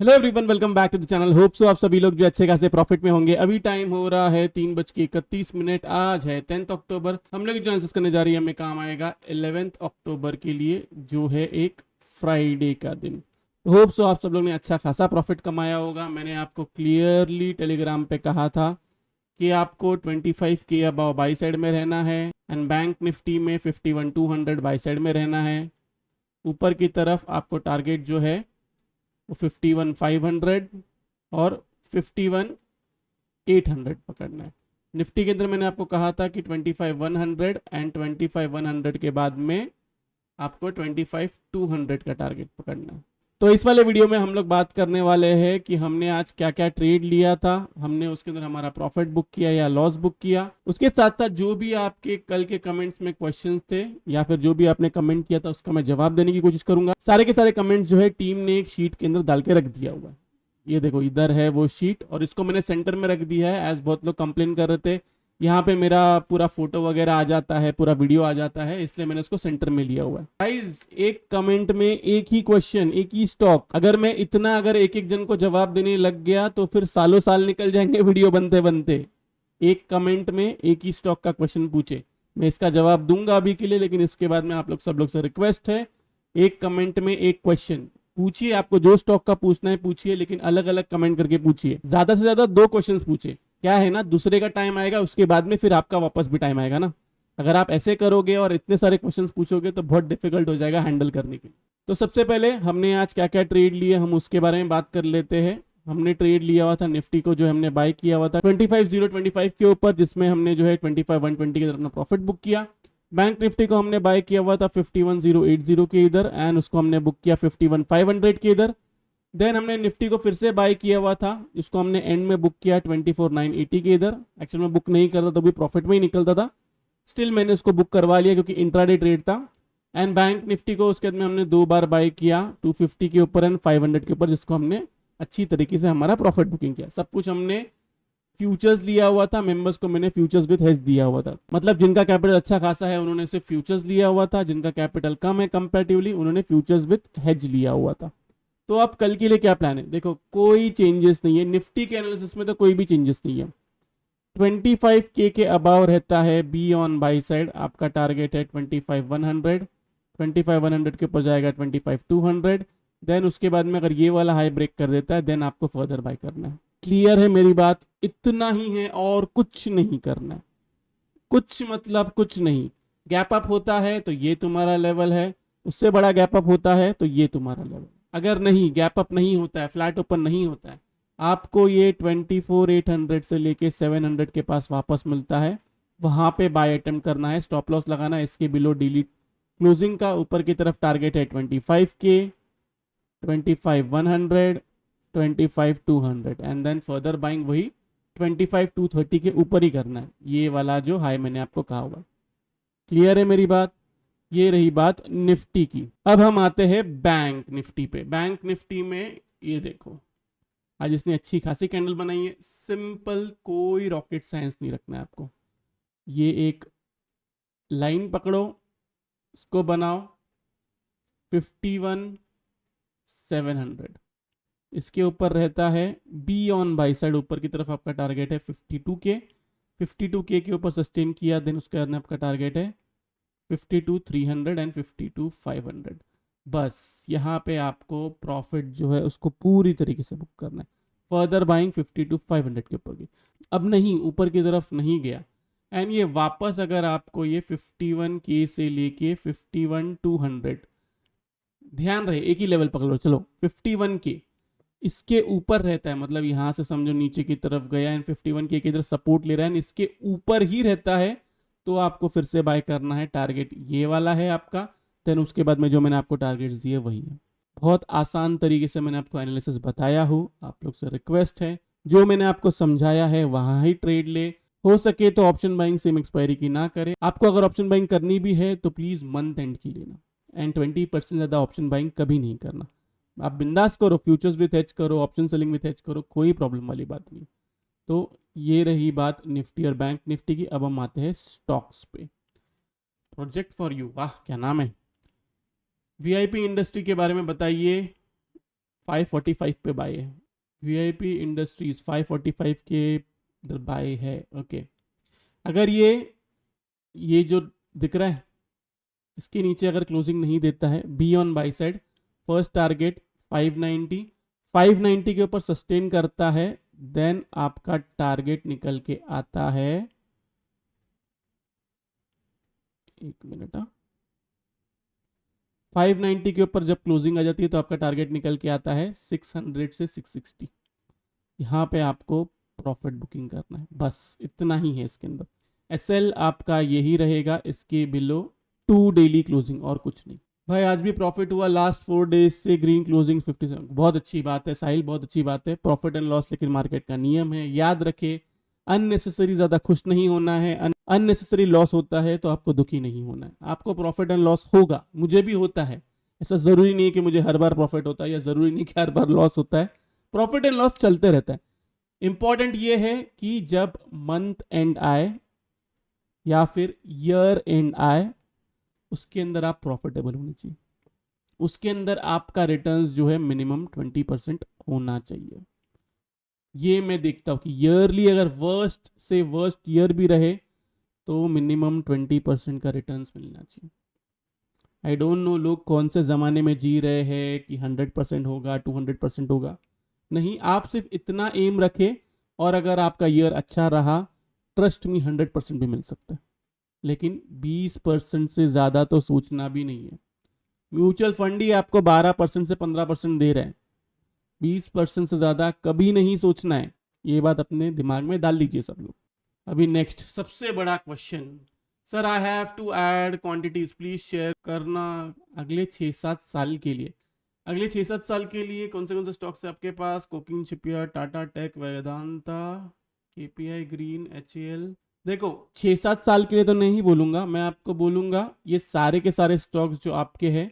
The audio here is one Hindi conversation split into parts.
Hello everyone, welcome back to the channel. Hope so आप सभी लोग जो अच्छे खासे प्रॉफिट में होंगे। अभी टाइम हो रहा है 3:31। आज है 10 अक्टूबर। हम लोग जो आंसर्स करने जा रही है हमें काम आएगा 11 अक्टूबर के लिए, जो है एक फ्राइडे का दिन। होप सो आप सब लोग ने अच्छा खासा प्रॉफिट कमाया होगा। मैंने आपको क्लियरली टेलीग्राम पे कहा था कि आपको 25 के अबाव बाई साइड में रहना है एंड बैंक निफ्टी में 51,200 बाई साइड में रहना है। ऊपर की तरफ आपको टारगेट जो है वो 51,500 और 51,800 पकड़ना है। निफ्टी के अंदर मैंने आपको कहा था कि 25,100 एंड 25,100 के बाद में आपको 25,200 का टारगेट पकड़ना है। तो इस वाले वीडियो में हम लोग बात करने वाले हैं कि हमने आज क्या क्या ट्रेड लिया था, हमने उसके अंदर हमारा प्रॉफिट बुक किया या लॉस बुक किया। उसके साथ साथ जो भी आपके कल के कमेंट्स में क्वेश्चंस थे या फिर जो भी आपने कमेंट किया था उसका मैं जवाब देने की कोशिश करूंगा। सारे के सारे कमेंट्स जो है टीम ने एक शीट के अंदर डाल के रख दिया हुआ है। ये देखो, इधर है वो शीट और इसको मैंने सेंटर में रख दिया है। एज बहुत लोग कंप्लेन कर रहे थे यहाँ पे मेरा पूरा फोटो वगैरह आ जाता है, पूरा वीडियो आ जाता है, इसलिए मैंने इसको सेंटर में लिया हुआ है। गाइस, एक कमेंट में एक ही क्वेश्चन, एक ही स्टॉक, अगर एक एक जन को जवाब देने लग गया तो फिर सालों साल निकल जाएंगे वीडियो बनते बनते। एक कमेंट में एक ही स्टॉक का क्वेश्चन पूछे, मैं इसका जवाब दूंगा अभी के लिए, लेकिन इसके बाद में आप लोग सब लोग से रिक्वेस्ट है, एक कमेंट में एक क्वेश्चन पूछिए। आपको जो स्टॉक का पूछना है पूछिए, लेकिन अलग अलग कमेंट करके पूछिए। ज्यादा से ज्यादा 2 क्वेश्चन पूछिए। क्या है ना, दूसरे का टाइम आएगा, उसके बाद में फिर आपका वापस भी टाइम आएगा ना। अगर आप ऐसे करोगे और इतने सारे क्वेश्चंस पूछोगे तो बहुत डिफिकल्ट हो जाएगा हैंडल करने के लिए। तो सबसे पहले हमने आज क्या क्या ट्रेड लिए हम उसके बारे में बात कर लेते हैं। हमने ट्रेड लिया हुआ था निफ्टी को, जो हमने बाय किया हुआ था 25,025 के ऊपर, जिसमें हमने जो है 25,120 के तरफ प्रॉफिट बुक किया। बैंक निफ्टी को हमने बाय किया हुआ था 51,080 के इधर एंड उसको हमने बुक किया 51,500 के इधर। देन हमने निफ्टी को फिर से बाय किया हुआ था, इसको हमने एंड में बुक किया 24,980 के इधर। एक्चुअल में बुक नहीं करता तो भी प्रॉफिट में ही निकलता था, स्टिल मैंने उसको बुक करवा लिया क्योंकि इंट्राडे ट्रेड था। एंड बैंक निफ्टी को उसके बाद में हमने 2 बार बाय किया 250 के ऊपर एंड 500 के ऊपर, जिसको हमने अच्छी तरीके से हमारा प्रॉफिट बुकिंग किया। सब कुछ हमने फ्यूचर्स लिया हुआ था। मेंबर्स को मैंने फ्यूचर्स विद हेज दिया हुआ था, मतलब जिनका कैपिटल अच्छा खासा है उन्होंने सिर्फ फ्यूचर्स लिया हुआ था, जिनका कैपिटल कम है कंपैरेटिवली उन्होंने फ्यूचर्स विद हेज लिया हुआ था। तो अब कल के लिए क्या प्लान है, देखो कोई चेंजेस नहीं है निफ्टी के एनालिसिस में, तो कोई भी चेंजेस नहीं है। 25K के अबाव रहता है बी ऑन बाई साइड, आपका टारगेट है 25,100। 25,100 के ऊपर जाएगा 25,200। देन उसके बाद में अगर ये वाला हाई ब्रेक कर देता है देन आपको फर्दर बाय करना है। क्लियर है मेरी बात? इतना ही है और कुछ नहीं करना है। कुछ मतलब कुछ नहीं। गैप अप होता है तो ये तुम्हारा लेवल है, उससे बड़ा गैप अप होता है तो ये तुम्हारा लेवल। अगर नहीं गैप अप नहीं होता है, फ्लैट ओपन नहीं होता है, आपको ये 24,800 से लेके 700 के पास वापस मिलता है, वहां पे बाय अटेम्प्ट करना है, स्टॉप लॉस लगाना है। इसके बिलो डिलीट क्लोजिंग का ऊपर की तरफ टारगेट है 25K, 25,100, 25,200 and then further buying वही 25,230 के ऊपर ही करना है, ये वाला जो हाई मैंने आपको कहा हुआ। क्लियर है मेरी बात? ये रही बात निफ्टी की। अब हम आते हैं बैंक निफ्टी पे। बैंक निफ्टी में ये देखो, आज इसने अच्छी खासी कैंडल बनाई है। सिंपल, कोई रॉकेट साइंस नहीं रखना है आपको। ये एक लाइन पकड़ो, इसको बनाओ 51,700, इसके ऊपर रहता है बी ऑन बाई साइड, ऊपर की तरफ आपका टारगेट है 52K। 52K के ऊपर सस्टेन किया, देन उसके बाद में आपका टारगेट है 52,300 एंड 52,500। बस यहाँ पे आपको प्रॉफिट जो है उसको पूरी तरीके से बुक करना है। फर्दर बाइंग 52,500 के ऊपर की, अब नहीं ऊपर की तरफ नहीं गया एंड ये वापस अगर आपको ये 51K से लेके 51,200, ध्यान रहे एक ही लेवल पकड़ो, चलो 51K इसके ऊपर रहता है, मतलब यहां से समझो नीचे की तरफ गया एंड 51K की तरफ सपोर्ट ले रहा है, इसके ऊपर ही रहता है तो आपको फिर से बाय करना है। टारगेट ये वाला है आपका, देन उसके बाद में जो मैंने आपको टारगेट्स दिए वही है। बहुत आसान तरीके से मैंने आपको एनालिसिस बताया हूँ। आप लोग से रिक्वेस्ट है जो मैंने आपको समझाया है वहां ही ट्रेड ले। हो सके तो ऑप्शन बाइंग सेम एक्सपायरी की ना करें। आपको अगर ऑप्शन बाइंग करनी भी है तो प्लीज मंथ एंड की लेना एंड 20% ज्यादा ऑप्शन बाइंग कभी नहीं करना। आप बिंदास करो, फ्यूचर्स विथ हेज करो, ऑप्शन सेलिंग विथ हेज करो, कोई प्रॉब्लम वाली बात नहीं। तो ये रही बात निफ्टी और बैंक निफ्टी की। अब हम आते हैं स्टॉक्स पे। प्रोजेक्ट फॉर यू, वाह क्या नाम है। वीआईपी इंडस्ट्री के बारे में बताइए। 545 पे बाय है। वीआईपी इंडस्ट्रीज 545 के इधर बाय है। ओके, अगर ये जो दिख रहा है इसके नीचे अगर क्लोजिंग नहीं देता है, be on by side, first target 590, 590 के ऊपर सस्टेन करता है, देन आपका टारगेट निकल के आता है, एक मिनट, 590 के ऊपर जब क्लोजिंग आ जाती है तो आपका टारगेट निकल के आता है 600 से 660। यहाँ पे आपको प्रॉफिट बुकिंग करना है, बस इतना ही है इसके अंदर। एसएल आपका यही रहेगा, इसके बिलो 2 डेली क्लोजिंग और कुछ नहीं। भाई आज भी प्रॉफिट हुआ लास्ट 4 डेज से, ग्रीन क्लोजिंग 57, बहुत अच्छी बात है साहिल, बहुत अच्छी बात है। प्रॉफिट एंड लॉस लेकिन मार्केट का नियम है, याद रखे अननेसेसरी ज़्यादा खुश नहीं होना है, अननेसेसरी लॉस होता है तो आपको दुखी नहीं होना है। आपको प्रॉफिट एंड लॉस होगा, मुझे भी होता है, ऐसा ज़रूरी नहीं है कि मुझे हर बार प्रॉफिट होता है या ज़रूरी नहीं कि हर बार लॉस होता है, प्रॉफिट एंड लॉस चलते रहता है। इंपॉर्टेंट ये है कि जब मंथ एंड आए या फिर ईयर एंड आए उसके अंदर आप प्रॉफिटेबल होने चाहिए, उसके अंदर आपका रिटर्न्स जो है मिनिमम 20% होना चाहिए। ये मैं देखता हूँ कि ईयरली अगर वर्स्ट से वर्स्ट ईयर भी रहे तो मिनिमम 20% का रिटर्न्स मिलना चाहिए। आई डोंट नो लोग कौन से ज़माने में जी रहे हैं कि 100% होगा, 200% होगा, नहीं, आप सिर्फ इतना एम रखें और अगर आपका ईयर अच्छा रहा, ट्रस्ट मी 100% भी मिल सकता है, लेकिन 20% से ज़्यादा तो सोचना भी नहीं है। म्यूचुअल फंड ही आपको 12% से 15% दे रहे हैं, 20% से ज़्यादा कभी नहीं सोचना है, ये बात अपने दिमाग में डाल लीजिए सब लोग। अभी नेक्स्ट सबसे बड़ा question, sir I have to add quantities please share करना अगले 6-7 साल के लिए। अगले 6-7 साल के लिए कौन से स्टॉक्स है आपके पास? कोकिंग shipyard, Tata tech, Vedanta, KPI green, HAL. देखो 6-7 साल के लिए तो नहीं बोलूँगा, मैं आपको बोलूँगा ये सारे के सारे स्टॉक्स जो आपके हैं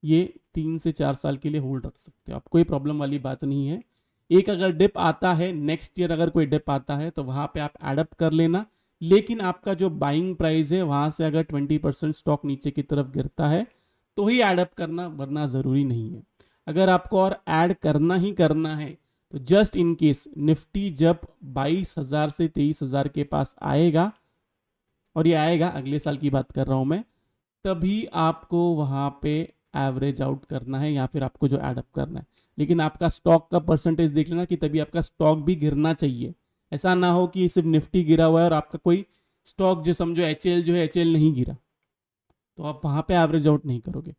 ये 3 से 4 साल के लिए होल्ड रख सकते हो आप, कोई प्रॉब्लम वाली बात नहीं है। एक अगर डिप आता है नेक्स्ट ईयर, अगर कोई डिप आता है तो वहाँ पे आप एडप्ट कर लेना, लेकिन आपका जो बाइंग प्राइस है वहाँ से अगर 20% स्टॉक नीचे की तरफ गिरता है तो ही एडप्ट करना, वरना ज़रूरी नहीं है। अगर आपको और ऐड करना ही करना है तो जस्ट इन केस निफ्टी जब 22,000 से 23,000 के पास आएगा, और ये आएगा अगले साल की बात कर रहा हूँ मैं, तभी आपको वहाँ पे एवरेज आउट करना है या फिर आपको जो एडअप करना है। लेकिन आपका स्टॉक का परसेंटेज देख लेना कि तभी आपका स्टॉक भी गिरना चाहिए, ऐसा ना हो कि सिर्फ निफ्टी गिरा हुआ है और आपका कोई स्टॉक जो समझो एचएएल जो है एचएएल नहीं गिरा तो आप वहाँ पे एवरेज आउट नहीं करोगे।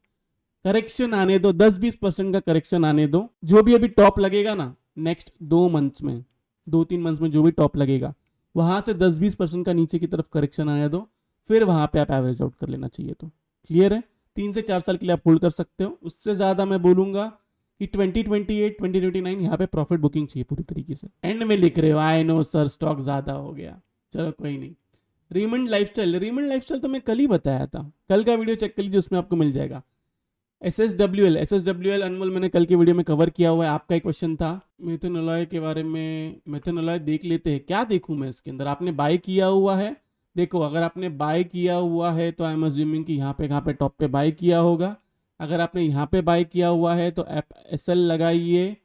करेक्शन आने दो, 10-20% का करेक्शन आने दो, जो भी अभी टॉप लगेगा ना नेक्स्ट 2 मंथ्स में, 2-3 मंथ्स में जो भी टॉप लगेगा वहाँ से 10-20% का नीचे की तरफ करेक्शन आने दो, फिर वहाँ पे आप एवरेज आउट कर लेना चाहिए। तो क्लियर है, 3 से 4 साल के लिए आप होल्ड कर सकते हो। उससे ज़्यादा मैं बोलूँगा कि 2028 2029 यहाँ पे प्रॉफिट बुकिंग चाहिए पूरी तरीके से। एंड में लिख रहे हो आई नो सर स्टॉक ज़्यादा हो गया, चलो कोई नहीं। रीमंड लाइफस्टाइल तो मैं कल ही बताया था, कल का वीडियो चेक कर लीजिए, उसमें आपको मिल जाएगा। एसएसडब्ल्यूएल अनमोल मैंने कल के वीडियो में कवर किया हुआ है। आपका एक क्वेश्चन था मेथनॉलॉय के बारे में, मेथनॉलॉय देख लेते हैं, क्या देखूं मैं इसके अंदर? आपने बाय किया हुआ है, देखो अगर आपने बाय किया हुआ है तो आई एम अज्यूमिंग कि यहाँ पे टॉप पे बाय किया होगा। अगर आपने यहाँ पे बाय किया हुआ है तो एसएल लगाइए,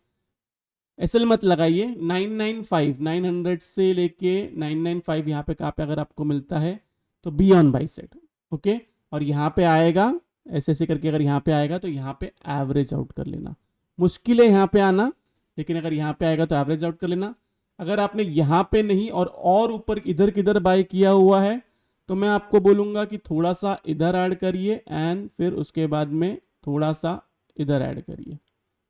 एसएल मत लगाइए, 900 से लेके 995 यहाँ पे कहाँ पे अगर आपको मिलता है तो be on by side, okay. और यहाँ पे आएगा ऐसे करके, अगर यहाँ पे आएगा तो यहाँ पे एवरेज आउट कर लेना। मुश्किल है यहाँ पे आना, लेकिन अगर यहाँ पे आएगा तो एवरेज आउट कर लेना। अगर आपने यहाँ पे नहीं और ऊपर इधर किधर बाय किया हुआ है तो मैं आपको बोलूँगा कि थोड़ा सा इधर ऐड करिए एंड फिर उसके बाद में थोड़ा सा इधर ऐड करिए,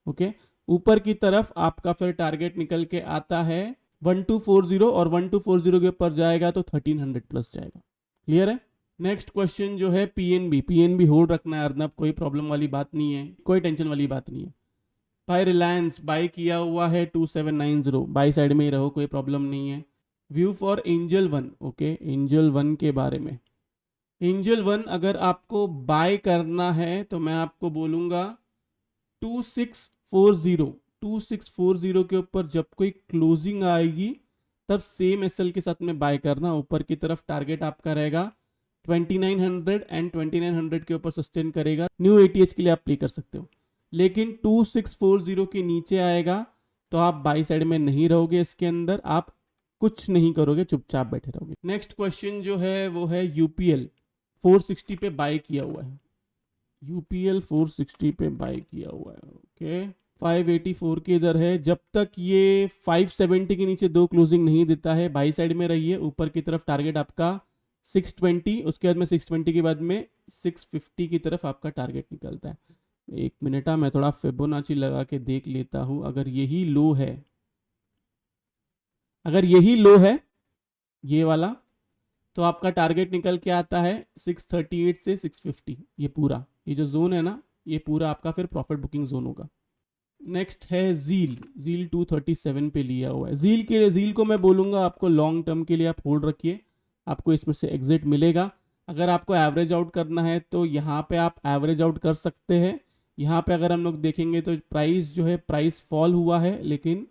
ओके। ऊपर की तरफ आपका फिर टारगेट निकल के आता है 1240 और 1240 के ऊपर जाएगा तो 1300 प्लस जाएगा। क्लियर है? नेक्स्ट क्वेश्चन जो है पीएनबी होल्ड रखना है अर्नब, कोई प्रॉब्लम वाली बात नहीं है, कोई टेंशन वाली बात नहीं है। भाई रिलायंस बाय किया हुआ है 2790, बाई साइड में ही रहो, कोई प्रॉब्लम नहीं है। View for angel one, okay, angel one के बारे में, एंजल वन अगर आपको बाय करना है तो मैं आपको बोलूँगा 2640 के ऊपर जब कोई क्लोजिंग आएगी तब सेम एसएल के साथ में बाय करना। ऊपर की तरफ टारगेट आपका रहेगा 2900 एंड 2900 के ऊपर सस्टेन करेगा, न्यू एटीएच के लिए आप प्ले कर सकते हो। लेकिन 2640 के नीचे आएगा तो आप बाई साइड में नहीं रहोगे, इसके अंदर आप कुछ नहीं करोगे, चुपचाप बैठे रहोगे। नेक्स्ट क्वेश्चन जो है वो है यूपीएल 460 पे बाय किया हुआ है, यूपीएल 460 पे बाय किया हुआ है, ओके 584 के इधर है। जब तक ये 570 के नीचे दो क्लोजिंग नहीं देता है बाई साइड में रहिए, ऊपर की तरफ टारगेट आपका 620, उसके बाद में 620 के बाद में 650 की तरफ आपका टारगेट निकलता है। एक मिनट मैं थोड़ा फिबोनाची लगा के देख लेता हूं। अगर यही लो है, अगर यही लो है ये वाला, तो आपका टारगेट निकल के आता है 638 से 650। ये पूरा ये जो जोन है ना, ये पूरा आपका फिर प्रॉफिट बुकिंग जोन होगा। नेक्स्ट है जील 237 पे लिया हुआ है। जील को मैं बोलूँगा आपको लॉन्ग टर्म के लिए आप होल्ड रखिए, आपको इसमें से एग्जिट मिलेगा। अगर आपको एवरेज आउट करना है तो यहाँ पे आप एवरेज आउट कर सकते हैं। यहाँ पे अगर हम लोग देखेंगे तो प्राइस जो है प्राइस फॉल हुआ है, लेकिन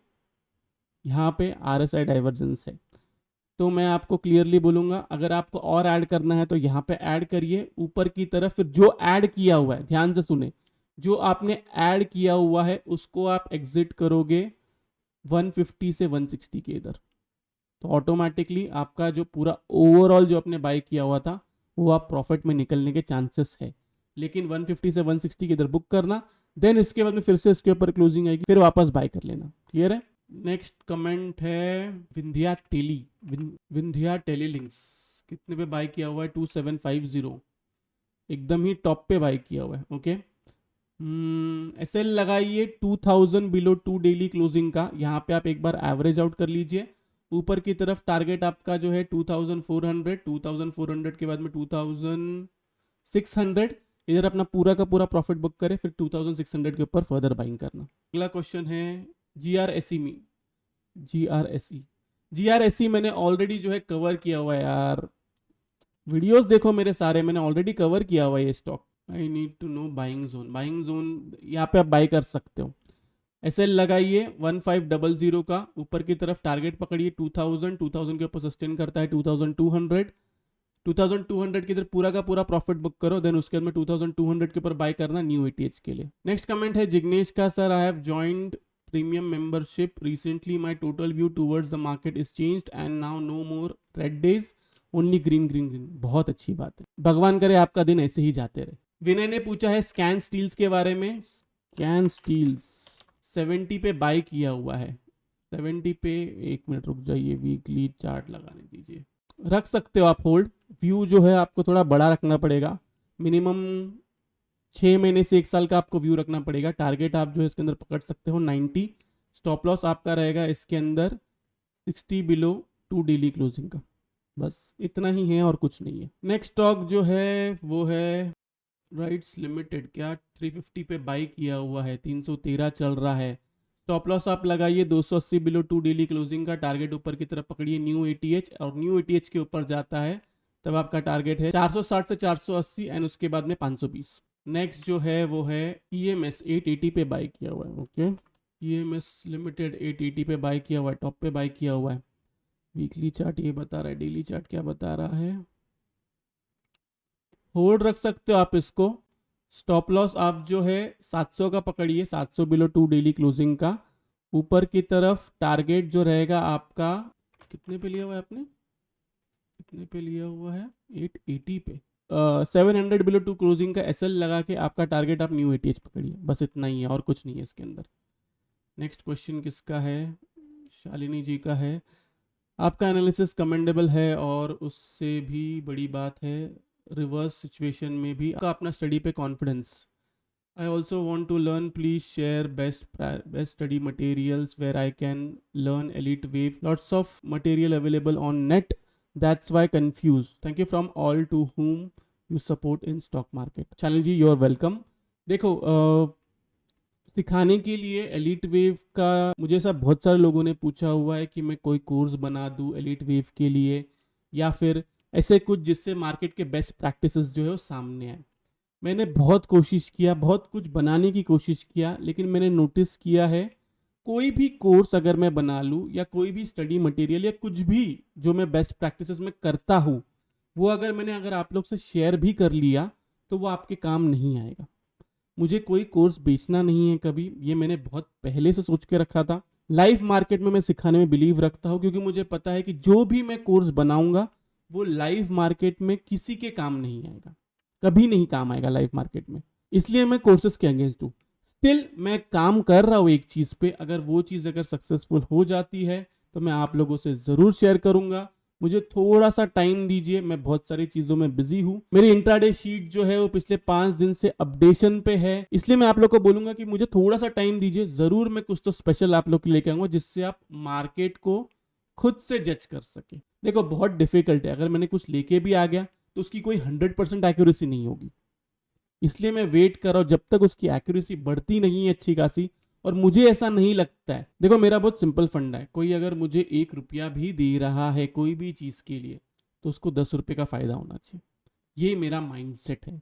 यहाँ पे RSI डाइवर्जेंस है। तो मैं आपको क्लियरली बोलूँगा अगर आपको और ऐड करना है तो यहाँ पे ऐड करिए ऊपर की तरफ। फिर जो ऐड किया हुआ है, ध्यान से सुने, जो आपने ऐड किया हुआ है उसको आप एग्जिट करोगे 150 से 160 के इधर, तो ऑटोमेटिकली आपका जो पूरा ओवरऑल जो आपने बाय किया हुआ था वो आप प्रॉफिट में निकलने के चांसेस है। लेकिन 150 से 160 के इधर बुक करना, देन इसके बाद में फिर से इसके ऊपर क्लोजिंग आएगी, फिर वापस बाय कर लेना। क्लियर है? नेक्स्ट कमेंट है विंध्या टेलीलिंक्स, कितने पे बाय किया हुआ है? 2750, एकदम ही टॉप पे बाय किया हुआ है। ओके, एसएल लगाइए 2000 बिलो 2 डेली क्लोजिंग का। यहाँ पे आप एक बार एवरेज आउट कर लीजिए। ऊपर की तरफ टारगेट आपका जो है 2400 के बाद में 2600, इधर अपना पूरा का पूरा प्रॉफिट बुक करें, फिर 2600 के ऊपर फर्दर बाइंग करना। अगला क्वेश्चन है जीआरएसई मैंने ऑलरेडी जो है कवर किया हुआ है यार, वीडियोस देखो मेरे सारे, मैंने ऑलरेडी कवर किया हुआ है ये stock. I need to know buying zone, यहाँ पे आप बाई कर सकते हो। एसएल लगाइए 1500 का, ऊपर की तरफ टारगेट पकड़िए 2000 के ऊपर सस्टेन करता है 2200 के इधर पूरा का पूरा प्रॉफिट बुक करो, देन उसके बाद में 2200 के ऊपर बाय करना न्यू एटीएच के लिए। नेक्स्ट कमेंट है जिग्नेश का, sir I have joined premium membership recently, my total view towards the market is changed and now no more red days, only green green green. बहुत अच्छी बात है, भगवान करे आपका दिन ऐसे ही जाते रहे। विनय ने पूछा है स्कैन स्टील्स के बारे में। स्कैन स्टील्स 70 पे बाय किया हुआ है, 70 पे, एक मिनट रुक जाइए, वीकली चार्ट लगाने दीजिए। रख सकते हो आप होल्ड, व्यू जो है आपको थोड़ा बड़ा रखना पड़ेगा, मिनिमम 6 महीने से 1 साल का आपको व्यू रखना पड़ेगा। टारगेट आप जो है इसके अंदर पकड़ सकते हो 90, स्टॉप लॉस आपका रहेगा इसके अंदर 60 बिलो 2 डेली क्लोजिंग का, बस इतना ही है और कुछ नहीं है। नेक्स्ट स्टॉक जो है वो है राइट्स लिमिटेड, क्या 350 पे बाई किया हुआ है, 313 चल रहा है। स्टॉप लॉस आप लगाइए 280 बिलो 2 डेली क्लोजिंग का, टारगेट ऊपर की तरफ पकड़िए न्यू एटीएच, और न्यू एटीएच के ऊपर जाता है तब आपका टारगेट है 460 से 480 एंड उसके बाद में 520। नेक्स्ट जो है वो है EMS 880 पे बाई किया हुआ है। ओके, EMS लिमिटेड 880 पे बाई किया हुआ है, टॉप पे बाई किया हुआ है। वीकली चार्ट ये बता रहा है, डेली चार्ट क्या बता रहा है? होल्ड रख सकते हो आप इसको। स्टॉप लॉस आप जो है 700 का पकड़िए, 700 बिलो 2 डेली क्लोजिंग का। ऊपर की तरफ टारगेट जो रहेगा आपका, कितने पे लिया हुआ है आपने, कितने पे लिया हुआ है? 880 पे। 700 बिलो 2 क्लोजिंग का एसएल लगा के आपका टारगेट आप न्यू एटीएच पकड़िए, बस इतना ही है और कुछ नहीं है इसके अंदर। नेक्स्ट क्वेश्चन किसका है? शालिनी जी का है। आपका एनालिसिस कमेंडेबल है और उससे भी बड़ी बात है रिवर्स सिचुएशन में भी आपका अपना स्टडी पे confidence. I also want to learn, please share best study materials where I can learn Elliott wave, lots of material available on net, that's why confuse, thank you from all to whom you support in stock market. Shalini ji you are welcome. देखो सिखाने के लिए एलिट वेव का मुझे ऐसा बहुत सारे लोगों ने पूछा हुआ है कि मैं कोई कोर्स बना दूं एलिट वेव के लिए, या फिर ऐसे कुछ जिससे मार्केट के बेस्ट प्रैक्टिसेस जो है वो सामने आए। मैंने बहुत कोशिश किया, बहुत कुछ बनाने की कोशिश किया, लेकिन मैंने नोटिस किया है कोई भी कोर्स अगर मैं बना लूँ या कोई भी स्टडी मटेरियल या कुछ भी जो मैं बेस्ट प्रैक्टिसेस में करता हूँ, वो अगर मैंने आप लोग से शेयर भी कर लिया तो वो आपके काम नहीं आएगा। मुझे कोई कोर्स बेचना नहीं है कभी, ये मैंने बहुत पहले से सोच के रखा था। लाइव मार्केट में मैं सिखाने में बिलीव रखता हूँ, क्योंकि मुझे पता है कि जो भी मैं कोर्स बनाऊंगा वो लाइव मार्केट में किसी के काम नहीं आएगा, कभी नहीं काम आएगा लाइव मार्केट में। इसलिए मैं कोर्सेज के अगेंस्ट हूँ। स्टिल मैं काम कर रहा हूँ एक चीज़ पे, अगर वो चीज़ अगर सक्सेसफुल हो जाती है तो मैं आप लोगों से ज़रूर शेयर करूंगा। मुझे थोड़ा सा टाइम दीजिए, मैं बहुत सारी चीज़ों में बिजी हूँ। मेरी इंट्राडे शीट जो है वो पिछले 5 दिन से अपडेशन पे है, इसलिए मैं आप लोग को बोलूंगा कि मुझे थोड़ा सा टाइम दीजिए। ज़रूर मैं कुछ तो स्पेशल आप लोग के लिए लेके आऊंगा, जिससे आप मार्केट को खुद से जज कर सके। देखो बहुत डिफिकल्ट है, अगर मैंने कुछ लेके भी आ गया तो उसकी कोई 100% एक्यूरेसी नहीं होगी, इसलिए मैं वेट कर रहा हूँ जब तक उसकी एक्यूरेसी बढ़ती नहीं है अच्छी खासी। और मुझे ऐसा नहीं लगता है, देखो मेरा बहुत सिंपल फंडा है, कोई अगर मुझे 1 रुपया भी दे रहा है कोई भी चीज़ के लिए तो उसको 10 रुपये का फ़ायदा होना चाहिए। ये मेरा माइंडसेट है।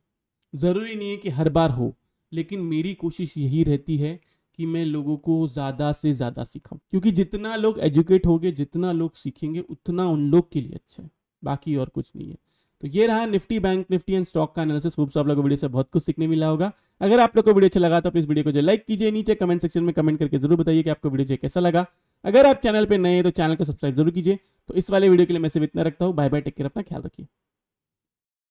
ज़रूरी नहीं है कि हर बार हो, लेकिन मेरी कोशिश यही रहती है कि मैं लोगों को ज़्यादा से ज़्यादा सिखाऊं, क्योंकि जितना लोग एजुकेट होंगे, जितना लोग सीखेंगे, उतना उन लोग के लिए अच्छा है, बाकी और कुछ नहीं है। तो ये रहा Nifty, bank Nifty and stock का एनालिसिस। खूब आप लोगों को वीडियो से बहुत कुछ सीखने मिला होगा। अगर आप लोग को वीडियो अच्छा लगा तो प्लीज वीडियो को जो लाइक कीजिए, नीचे कमेंट सेक्शन में कमेंट करके जरूर बताइए कि आपको वीडियो कैसा लगा। अगर आप चैनल पे नए हैं तो चैनल को सब्सक्राइब जरूर कीजिए। तो इस वाले वीडियो के लिए मैं सिर्फ इतना रखता हूँ। बाय बाय, टेक केयर, अपना ख्याल रखिए।